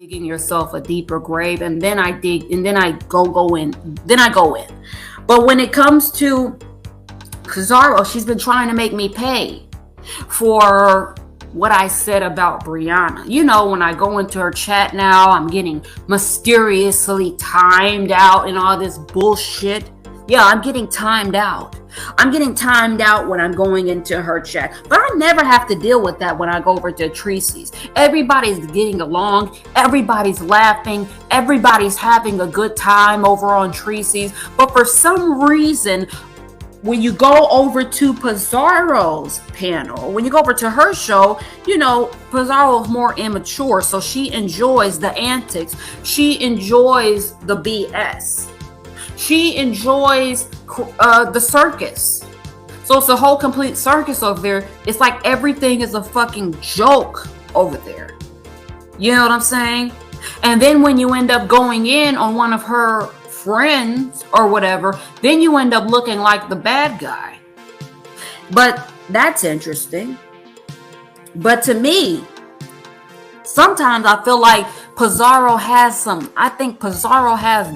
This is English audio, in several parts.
digging yourself a deeper grave, and then I dig, and then I go in, then I go in. But when it comes to Kazaro, she's been trying to make me pay for what I said about Brianna. You know, when I go into her chat now, I'm getting mysteriously timed out and all this bullshit. Yeah, I'm getting timed out. I'm getting timed out when I'm going into her chat. But I never have to deal with that when I go over to Tracy's. Everybody's getting along. Everybody's laughing. Everybody's having a good time over on Tracy's. But for some reason, when you go over to Kazaro's panel, when you go over to her show, you know, Kazaro's more immature. So she enjoys the antics. She enjoys the BS. She enjoys the circus. So it's a whole complete circus over there. It's like everything is a fucking joke over there. You know what I'm saying? And then when you end up going in on one of her friends or whatever, then you end up looking like the bad guy. But that's interesting. But to me, sometimes I feel like Kazaro has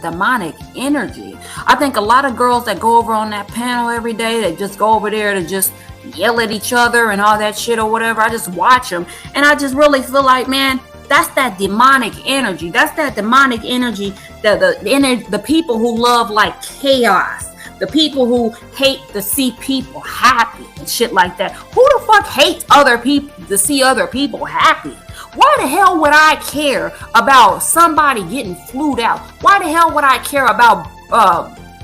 demonic energy. I think a lot of girls that go over on that panel every day, they just go over there to just yell at each other and all that shit or whatever. I just watch them and I just really feel like, man, that's that demonic energy. That's that demonic energy that the people who love like chaos, the people who hate to see people happy and shit like that. Who the fuck hates other people to see other people happy? Why the hell would I care about somebody getting flued out? Why the hell would I care about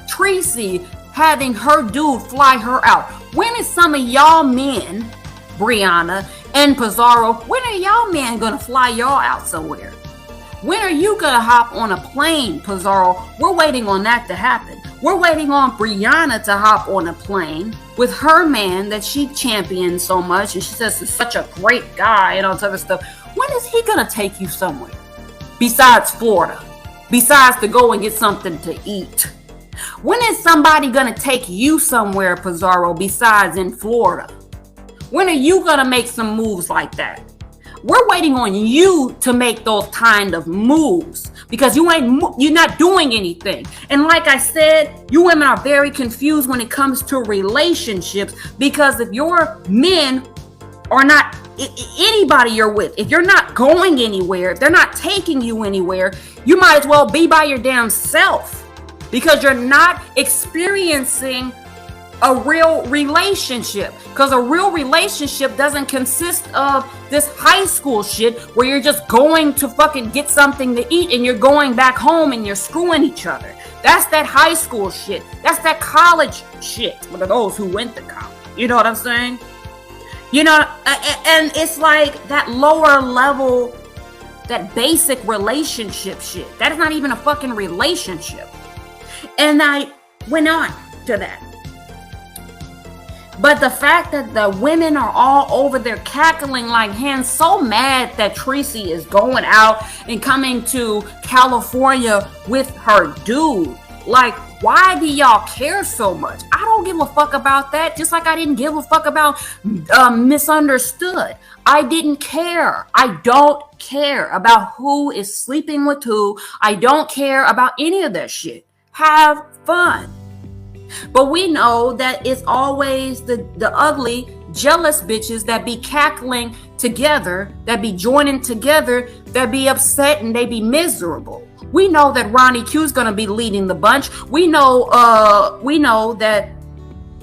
Tracy having her dude fly her out? When is some of y'all men, Brianna and Kazaro, when are y'all men gonna fly y'all out somewhere? When are you gonna hop on a plane, Kazaro? We're waiting on that to happen. We're waiting on Brianna to hop on a plane with her man that she champions so much, and she says is such a great guy and all this other stuff. When is he gonna take you somewhere besides Florida? Besides to go and get something to eat? When is somebody gonna take you somewhere, Kazaro, besides in Florida? When are you gonna make some moves like that? We're waiting on you to make those kind of moves because you're not doing anything. And like I said, you women are very confused when it comes to relationships, because if your men are not anybody you're with, if you're not going anywhere, if they're not taking you anywhere, you might as well be by your damn self, because you're not experiencing a real relationship. Because a real relationship doesn't consist of this high school shit where you're just going to fucking get something to eat and you're going back home and you're screwing each other. That's that high school shit. That's that college shit for those who went to college. You know what I'm saying? You know, and it's like that lower level, that basic relationship shit. That is not even a fucking relationship. And I went on to that. But the fact that the women are all over there cackling like hens, so mad that Tracy is going out and coming to California with her dude. Like, why do y'all care so much? I don't give a fuck about that. Just like I didn't give a fuck about Misunderstood. I didn't care. I don't care about who is sleeping with who. I don't care about any of that shit. Have fun. But we know that it's always the ugly, jealous bitches that be cackling together, that be joining together, that be upset and they be miserable. We know that Ronnie Q's gonna be leading the bunch. We know that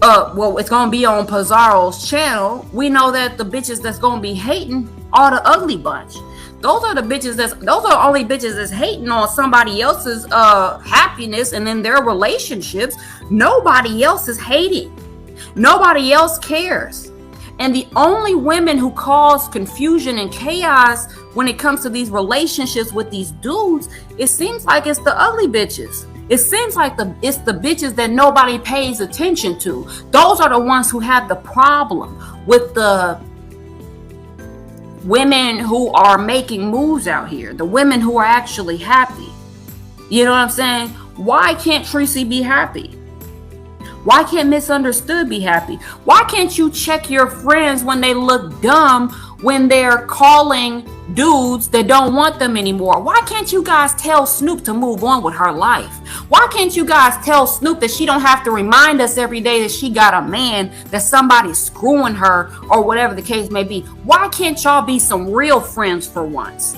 it's gonna be on Kazaro's channel. We know that the bitches that's gonna be hating are the ugly bunch. Those are the only bitches that's hating on somebody else's happiness and in their relationships. Nobody else is hating. Nobody else cares. And the only women who cause confusion and chaos when it comes to these relationships with these dudes, it seems like it's the ugly bitches. It seems like it's the bitches that nobody pays attention to. Those are the ones who have the problem with the women who are making moves out here, the women who are actually happy. You know what I'm saying? Why can't Tracy be happy? Why can't Misunderstood be happy? Why can't you check your friends when they look dumb when they're calling dudes that don't want them anymore? Why can't you guys tell Snoop to move on with her life? Why can't you guys tell Snoop that she don't have to remind us every day that she got a man, that somebody's screwing her, or whatever the case may be? Why can't y'all be some real friends for once?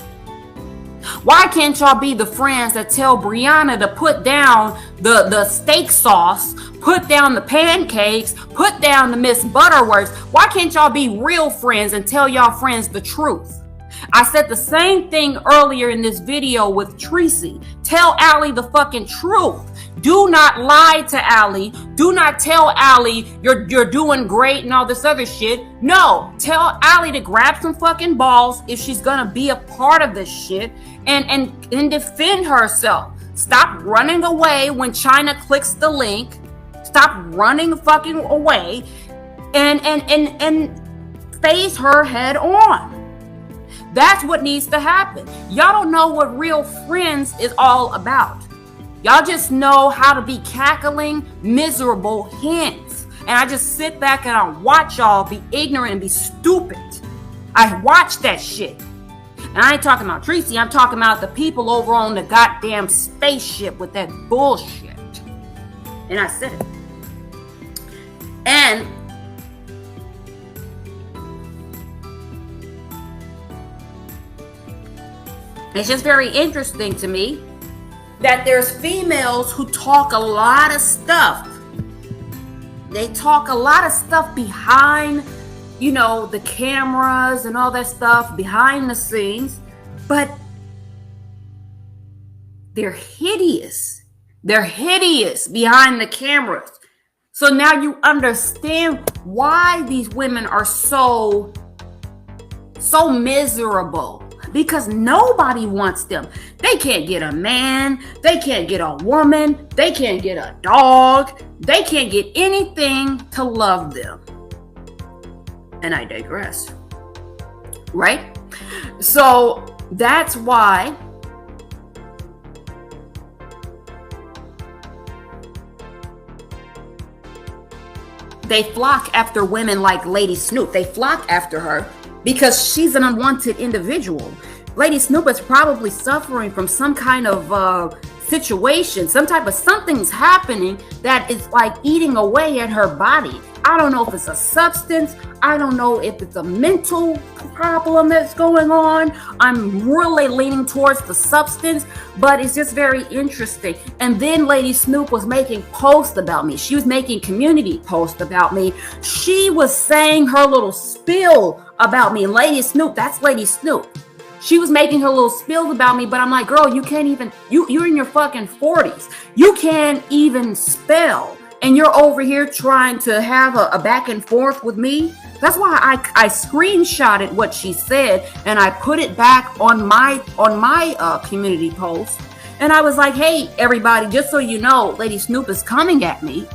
Why can't y'all be the friends that tell Brianna to put down the steak sauce, put down the pancakes, put down the Miss Butterworths? Why can't y'all be real friends and tell y'all friends the truth? I said the same thing earlier in this video with Tracy. Tell Allie the fucking truth. Do not lie to Allie. Do not tell Allie you're doing great and all this other shit. No, tell Allie to grab some fucking balls if she's gonna be a part of this shit and defend herself. Stop running away when China clicks the link. Stop running fucking away and face her head on. That's what needs to happen. Y'all don't know what real friends is all about. Y'all just know how to be cackling, miserable hens. And I just sit back and I watch y'all be ignorant and be stupid. I watch that shit. And I ain't talking about Tracy. I'm talking about the people over on the goddamn spaceship with that bullshit. And I said it. And it's just very interesting to me that there's females who talk a lot of stuff. They talk a lot of stuff behind, the cameras and all that stuff, behind the scenes, but they're hideous. They're hideous behind the cameras. So now you understand why these women are so miserable. Because nobody wants them. They can't get a man. They can't get a woman. They can't get a dog. They can't get anything to love them. And I digress. Right? So that's why they flock after women like Lady Snoop. They flock after her because she's an unwanted individual. Lady Snoop is probably suffering from some kind of situation, some type of something's happening that is like eating away at her body. I don't know if it's a substance. I don't know if it's a mental problem that's going on. I'm really leaning towards the substance, but it's just very interesting. And then Lady Snoop was making posts about me. She was making community posts about me. She was saying her little spiel about me. Lady Snoop, that's Lady Snoop. She was making her little spills about me, but I'm like, girl, you can't even, you're in your fucking 40s. You can't even spell. And you're over here trying to have a back and forth with me. That's why I screenshotted what she said and I put it back on my community post. And I was like, hey, everybody, just so you know, Lady Snoop is coming at me,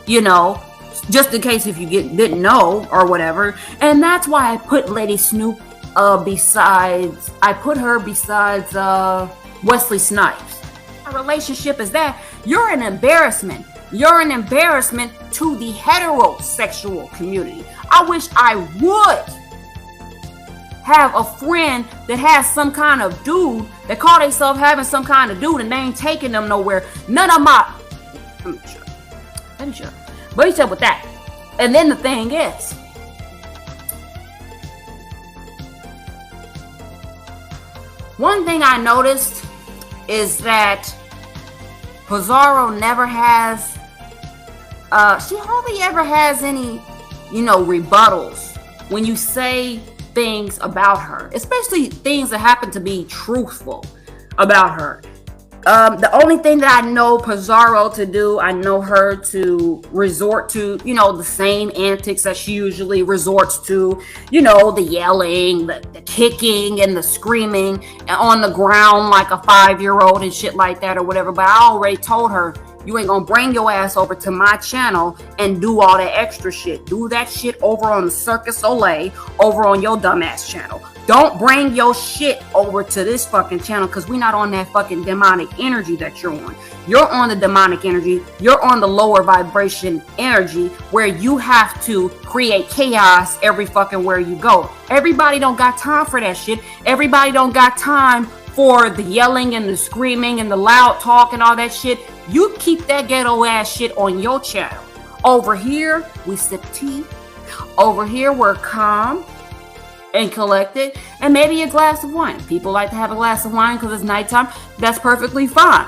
just in case if you didn't know or whatever. And that's why I put Lady Snoop besides Wesley Snipes. Our relationship is that you're an embarrassment. You're an embarrassment to the heterosexual community. I wish I would have a friend that has some kind of dude that call themselves having some kind of dude and they ain't taking them nowhere. None of my... Let me shut up. But he's up with that. And then the thing is, one thing I noticed is that Kazaro never has, she hardly ever has any, rebuttals when you say things about her, especially things that happen to be truthful about her. The only thing that I know Kazaro to do, I know her to resort to, the same antics that she usually resorts to, the yelling, the kicking and the screaming on the ground like a 5-year-old and shit like that or whatever. But I already told her, You ain't gonna bring your ass over to my channel and do all that extra shit. Do that shit over on the Circus Olay, over on your dumbass channel. Don't bring your shit over to this fucking channel, because we not on that fucking demonic energy that you're on. You're on the demonic energy. You're on the lower vibration energy where you have to create chaos every fucking where you go. Everybody don't got time for that shit. Everybody don't got time for the yelling and the screaming and the loud talk and all that shit. You keep that ghetto ass shit on your channel. Over here, we sip tea. Over here, we're calm and collected, and maybe a glass of wine. People like to have a glass of wine because it's nighttime. That's perfectly fine.